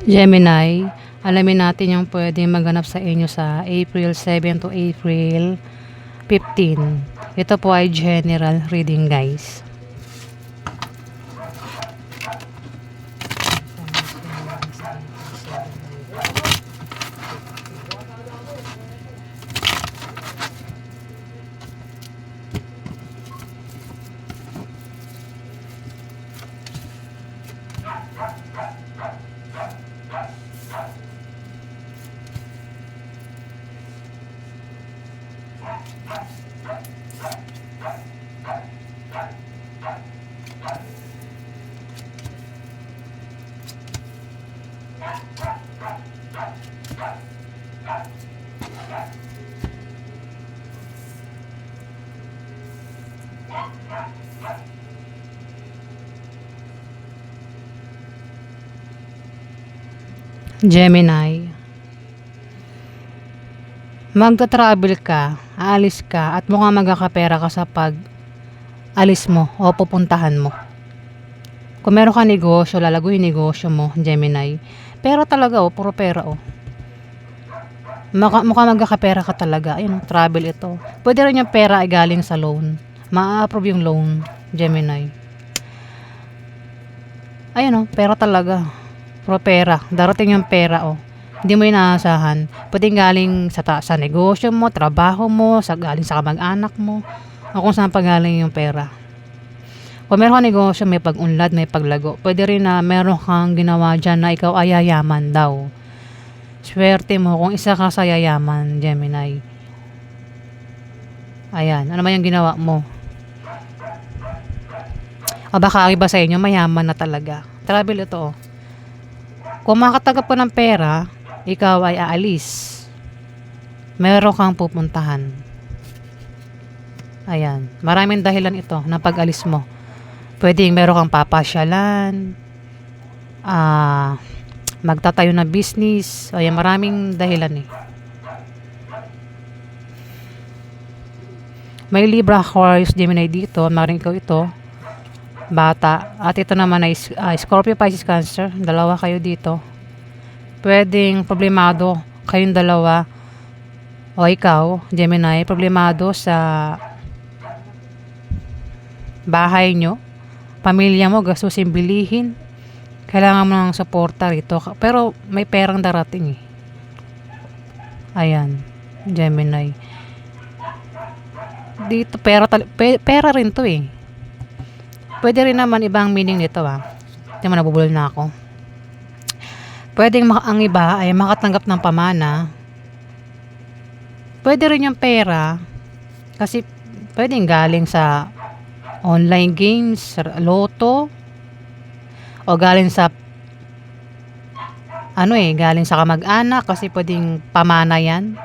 Gemini, alamin natin yung pwedeng maganap sa inyo sa April 7 to April 15. Ito po ay general reading, guys. Gemini, magta-travel ka, aalis ka, at mukhang magkakapera ka sa pag-alis mo o pupuntahan mo. Kung meron ka negosyo, lalaguin negosyo mo, Gemini. Pera talaga, puro pera, mukhang magkakapera ka talaga. Ayun, travel ito. Pwede rin yung pera ay galing sa loan. Ma-approve yung loan, Gemini. Ayun, pera talaga. Puro pera. Darating yung pera, Hindi mo inaasahan. Pwedeng galing sa negosyo mo, trabaho mo, galing sa kamag-anak mo, o kung saan pa galing yung pera. Kung meron kang negosyo, may pag-unlad, may paglago. Pwede rin na meron kang ginawa dyan na ikaw ay yayaman daw. Swerte mo kung isa ka sa yayaman, Gemini. Ayan. Ano man yung ginawa mo? O baka iba sa inyo, mayaman na talaga. Travel ito, Kung makatagap ka ng pera, ikaw ay aalis. Meron kang pupuntahan. Ayan. Maraming dahilan ito ng pag-alis mo. Pwedeng meron kang papasyalan, magtatayo ng business. Ayan, maraming dahilan May Libra, Aquarius, Gemini dito. Maring ikaw ito. Bata. At ito naman ay Scorpio, Pisces, Cancer. Dalawa kayo dito. Pwedeng problemado kayong dalawa o ikaw, Gemini, problemado sa bahay nyo, pamilya mo, gastusin, bilihin. Kailangan mo ng suporta rito. Pero may perang darating Ayan, Gemini. Dito, pera rin to Pwede rin naman ibang meaning nito Hindi mo, nabubulol na ako. Pwedeng ang iba ay makatanggap ng pamana. Pwede rin yung pera kasi pwedeng galing sa online games, loto, o galing sa galing sa kamag-anak kasi pwedeng pamana yan.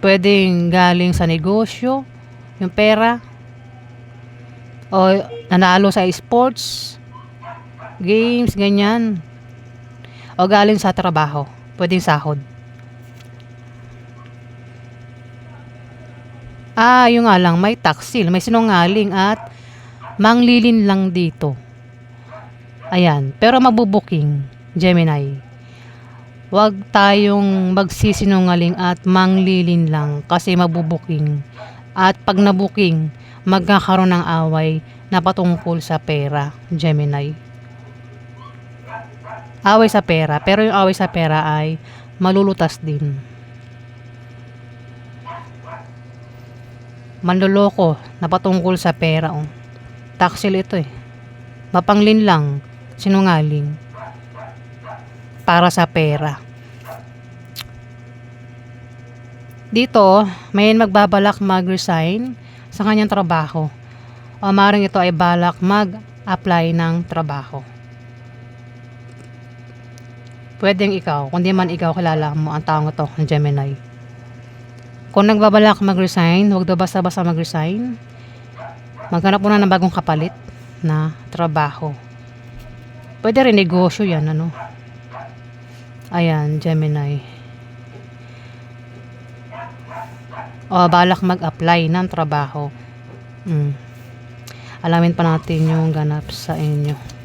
Pwedeng galing sa negosyo, yung pera. O nanalo sa sports, games, ganyan. O galing sa trabaho, pwedeng sahod. Yung nga lang, may taksil, may sinungaling at manglilin lang dito. Ayan, pero mabubuking, Gemini. Huwag tayong magsisinungaling at manglilin lang kasi mabubuking. At pag nabuking, magkakaroon ng away na patungkol sa pera, Gemini. Away sa pera, pero yung away sa pera ay malulutas din. Manloloko na patungkol sa pera Taksil ito Mapanglin lang, sinungaling para sa pera. Dito, may magbabalak mag-resign sa kanyang trabaho. O maaaring ito ay balak mag-apply ng trabaho. Pwedeng ikaw, kundi man ikaw, kilala mo ang taong ito, Gemini. Kung nagbabalak mag-resign, huwag daw basta-basta mag-resign. Maghanap muna ng bagong kapalit na trabaho. Pwede rin negosyo yan, Ayan, Gemini. O balak mag-apply ng trabaho. Mm. Alamin pa natin yung ganap sa inyo.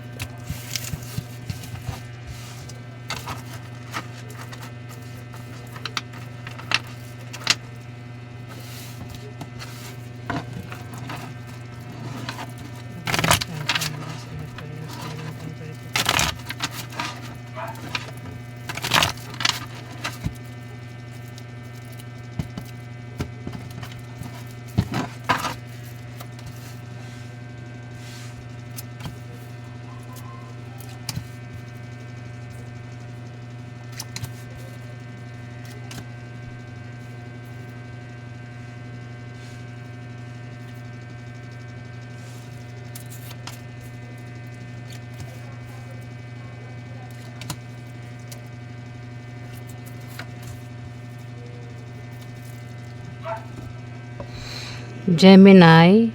Gemini,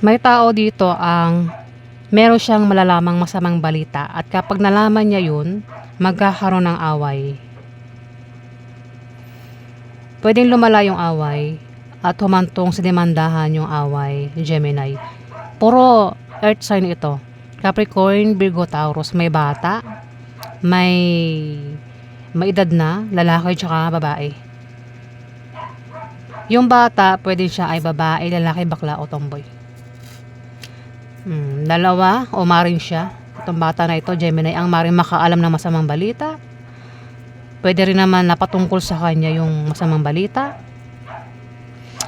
may tao dito ang meron siyang malalamang masamang balita at kapag nalaman niya yun, magkakaroon ng away. Pwedeng lumala yung away at humantong sa demandahan yung away, Gemini. Puro earth sign ito. Capricorn, Virgo, Taurus, may bata, may edad na, lalaki tsaka babae. Yung bata, pwede siya ay babae, lalaki, bakla o tomboy. Dalawa o maring siya. Itong bata na ito, Gemini, ang maring makaalam ng masamang balita. Pwede rin naman napatungkol sa kanya yung masamang balita.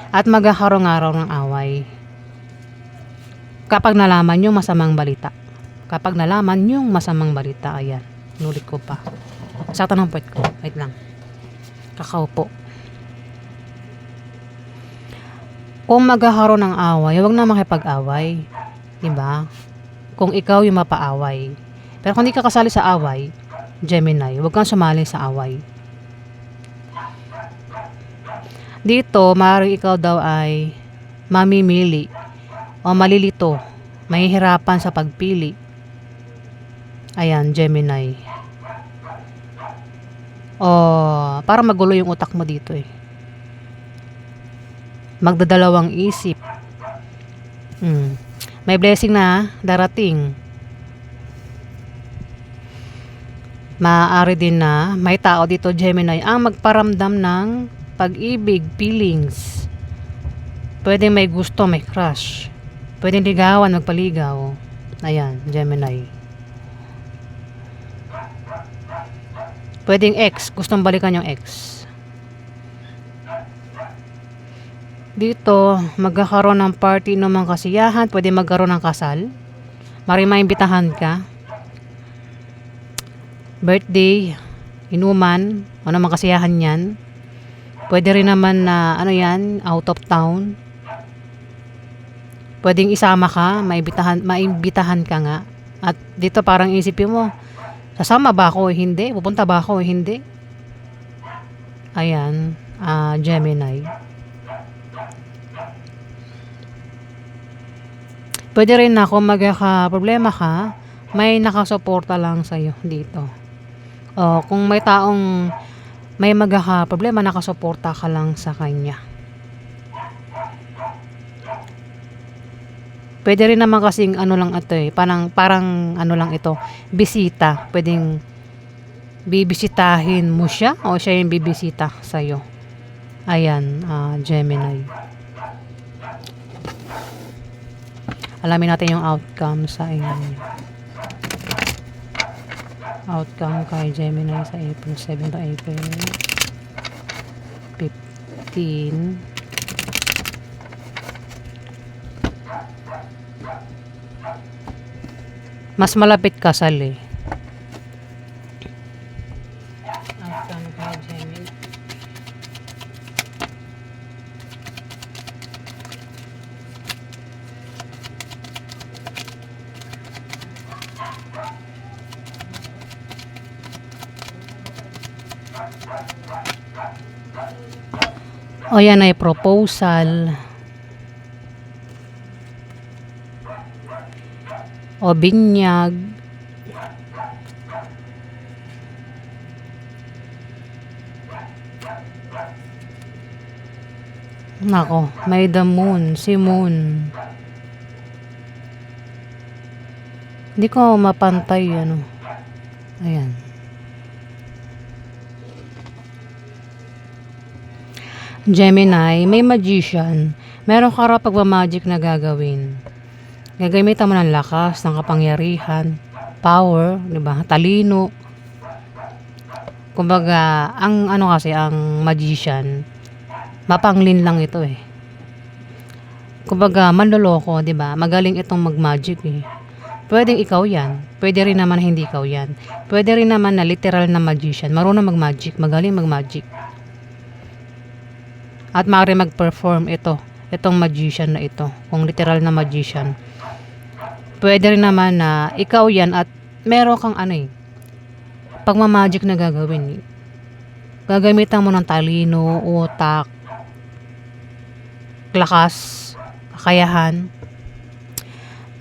At magkakaroon araw ng away. Kapag nalaman yung masamang balita. Kapag nalaman yung masamang balita, ayan. Nulit ko pa. Sakto ng puwet ko. Wait lang. Kakaupo. Kung magkakaroon ng away, huwag na makipag-away. Diba? Kung ikaw yung mapaaway. Pero kung hindi ka kasali sa away, Gemini, huwag kang sumali sa away. Dito, maaaring ikaw daw ay mamimili o malilito. Mahihirapan sa pagpili. Ayan, Gemini. O, parang magulo yung utak mo dito eh. Magdadalawang isip. May blessing na darating. Maaari din na may tao dito, Gemini, ang magparamdam ng pag-ibig, feelings. Pwede may gusto, may crush. Pwede ligawan, magpaligaw. Ayan, Gemini. Pwedeng ex, gustong balikan yung ex. Dito, magkakaroon ng party ng kasiyahan, pwede magkaroon ng kasal. Maimbitahan ka. Birthday, inuman, o namang kasiyahan yan. Pwede rin naman na, out of town. Pwedeng isama ka, maimbitahan ka nga. At dito parang isipin mo, sasama ba ako o hindi? Pupunta ba ako o hindi? Ayan, Gemini. Pwede rin na kung magkaka-problema ka, may nakasuporta lang sa'yo dito. O kung may taong may magkaka-problema, nakasuporta ka lang sa kanya. Pwede rin naman kasing lang ito eh, parang lang ito, bisita. Pwedeng bibisitahin mo siya o siya yung bibisita sa'yo. Ayan, Gemini. Alamin natin yung outcome sa inyo. Outcome kay Gemini sa April 7 to April 15. Mas malapit kasal eh. Outcome kay Gemini. O yan ay proposal. O binyag. Nako, may the moon, si moon. Hindi ko mapantay, ano. Ayan. Gemini, may magician. Meron ka raw pagmamagic na gagawin. Gagamitan mo ng lakas, ng kapangyarihan, power, di ba? Talino. Kumbaga, ang ano kasi, ang magician, mapanglin lang ito eh. Kumbaga, manloloko, di ba? Magaling itong mag-magic eh. Pwedeng ikaw yan. Pwede rin naman hindi ikaw yan. Pwede rin naman na literal na magician. Marunong mag-magic, magaling mag-magic. At maaari mag-perform itong magician na ito. Kung literal na magician. Pwede rin naman na ikaw yan at meron kang ano eh, pagmamagic na gagawin. Gagamitan mo ng talino, utak, lakas, kakayahan.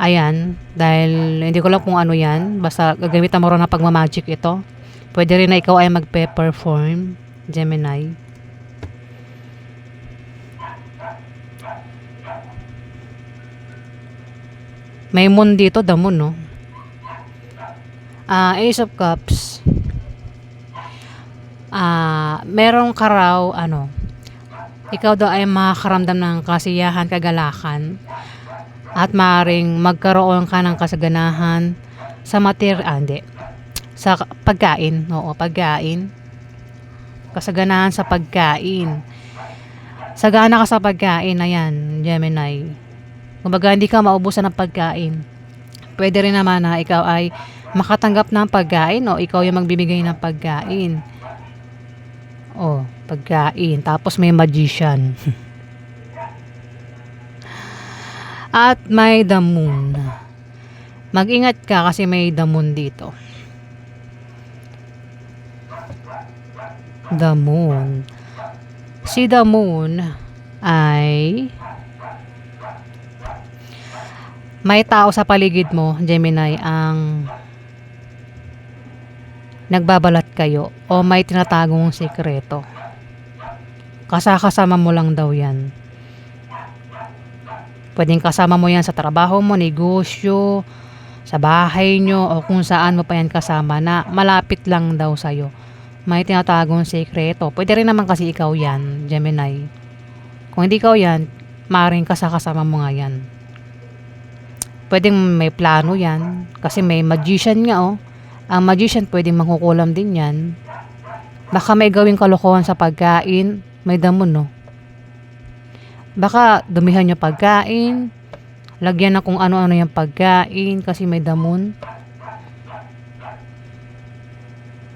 Ayan, dahil hindi ko lang kung ano yan. Basta gagamitan mo rin ng pagmamagic ito. Pwede rin na ikaw ay magpe-perform, Gemini. May moon dito, the moon, no? Ace of Cups. Merong ka raw, ano, ikaw daw ay makakaramdam ng kasiyahan, kagalakan, at maaaring magkaroon ka ng kasaganahan sa sa pagkain. Oo, pagkain. Kasaganahan sa pagkain. Sagana ka sa pagkain, ayan, Gemini. Kumbaga, hindi ka maubusan ng pagkain. Pwede rin naman na ikaw ay makatanggap ng pagkain o ikaw yung magbibigay ng pagkain. Oh, pagkain. Tapos may magician. At may the moon. Mag-ingat ka kasi may the moon dito. The moon. Si the moon ay may tao sa paligid mo, Gemini, ang nagbabalat kayo o may tinatagong sikreto. Kasama mo lang daw yan. Pwedeng kasama mo yan sa trabaho mo, negosyo, sa bahay nyo, o kung saan mo pa yan kasama na malapit lang daw sa'yo. May tinatagong sikreto. Pwede rin naman kasi ikaw yan, Gemini. Kung hindi ikaw yan, maaaring kasama mo nga yan. Pwedeng may plano yan. Kasi may magician nga oh. Ang magician pwedeng mangkukulam din yan. Baka may gawing kalokohan sa pagkain. May damon no. Baka dumihan yung pagkain. Lagyan na kung ano-ano yung pagkain. Kasi may damon.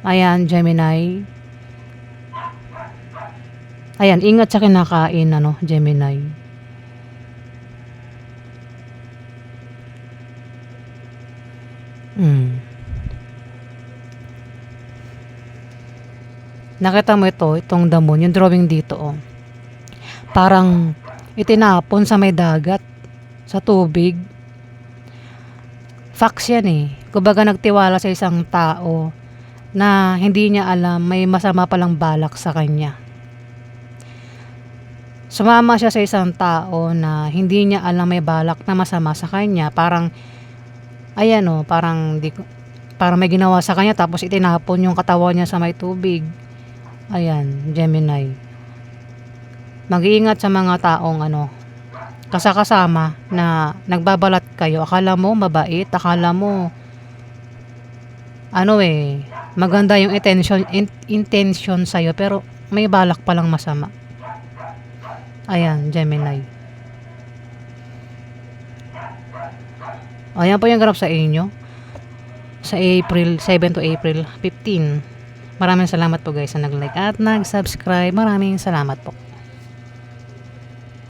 Ayan, Gemini. Ayan, ingat sa kinakain, ano, Gemini. Nakita mo itong damon, yung drawing dito, oh. Parang itinapon sa may dagat, sa tubig. Facts yan eh. Kumbaga nagtiwala sa isang tao na hindi niya alam may masama palang balak sa kanya. Sumama siya sa isang tao na hindi niya alam may balak na masama sa kanya. Parang ayan oh, parang may ginawa sa kanya tapos itinapon yung katawan niya sa may tubig. Ayan, Gemini. Mag-iingat sa mga taong kasama na nagbabalat kayo. Akala mo mabait, akala mo maganda yung intention sa'yo pero may balak palang masama. Ayan, Gemini. Ayan po yung graph sa inyo. Sa April 7 to April 15. Maraming salamat po guys sa nag-like at nag-subscribe. Maraming salamat po.